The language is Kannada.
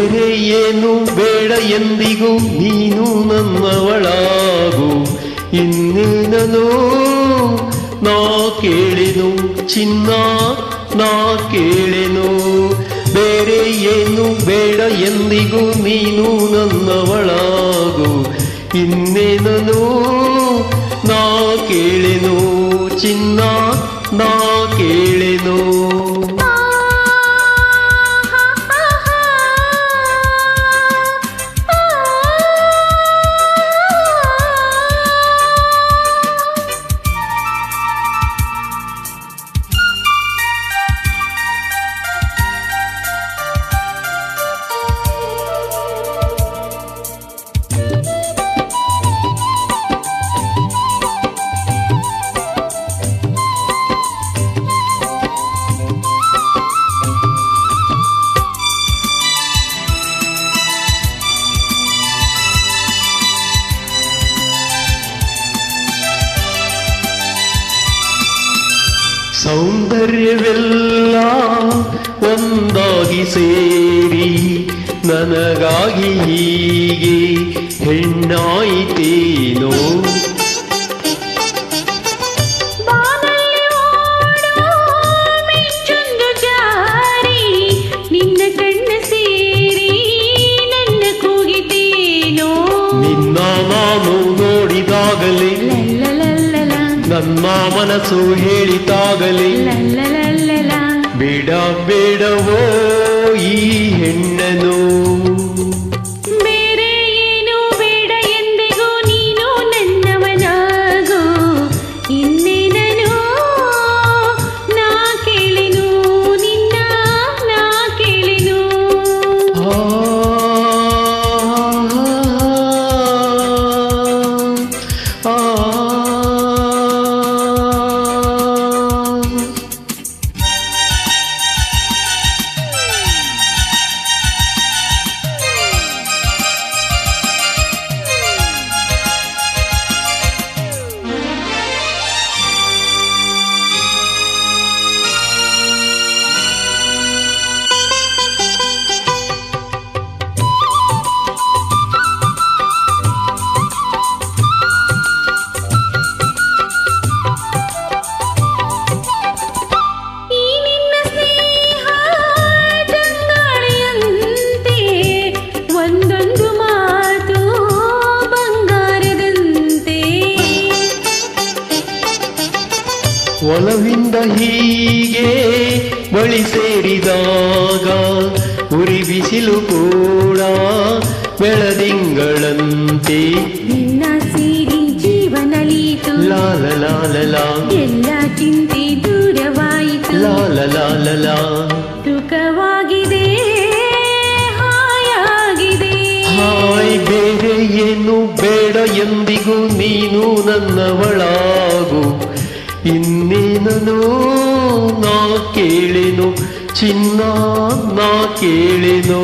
ಬೇರೆ ಏನು ಬೇಡ ಎಂದಿಗೂ ನೀನು ನನ್ನವಳಾಗು. ಇನ್ನೇನೋ ನಾ ಕೇಳೆನು ಚಿನ್ನ ನಾ ಕೇಳೆನು. ಬೇರೆ ಏನು ಬೇಡ ಎಂದಿಗೂ ನೀನು ನನ್ನವಳಾಗು. ಇನ್ನೇನೋ ನಾ ಕೇಳೆನು ಚಿನ್ನ ನಾ ಕೇಳೆನು. ಸೌಂದರ್ಯವೆಲ್ಲ ಒಂದಾಗಿ ಸೇರಿ ನನಗಾಗಿ ಹೀಗೆ ಹೆಣ್ಣಾಯಿತೇನೋ. ನಿನ್ನ ಕಣ್ಣ ಸೇರಿ ನನ್ನ ಕೂಗಿತೇನೋ. ನಿನ್ನ ನಾನು ನೋಡಿದಾಗಲೇ ನನ್ನ ಮನಸ್ಸು ಹೇಳಿತಾಗಲೇ ಬೇಡ ಬೇಡವೋ ಈ ಹೆಣ್ಣನು. ಬೇರೆ ಏನು ಬೇಡ ಎಂದಿಗೂ ನೀನು ನನ್ನವನಾಗು. ಇನ್ನೇನೋ ನಾ ಕೇಳೆನು ನಿನ್ನ ನಾ ಕೇಳೆನು. ಒಲವಿಂದ ಹೀಗೆ ಬಳಿ ಸೇರಿದಾಗ ಉರಿ ಬಿಸಿಲು ಕೂಡ ಬೆಳದಿಂಗಳಂತೆ ನಿನ್ನ ಸೇರಿ ಜೀವನಳೀತು. ಲಾಲ ಲಾಲ ಲಾ ಎಲ್ಲ ಚಿಂತೆ ದೂರವಾಯಿತು. ಲಾಲ ಲಾಲ ಲಾ ಸುಖವಾಗಿದೆ ಹಾಯಾಗಿದೆ. ಹಾಯ್ ಬೇರೆ ಏನು ಬೇಡ ಎಂದಿಗೂ ನೀನು ನನ್ನವಳಾಗು. ಇನ್ನೇನೋ ನಾ ಕೇಳೆನು ಚಿನ್ನ ನಾ ಕೇಳೆನು.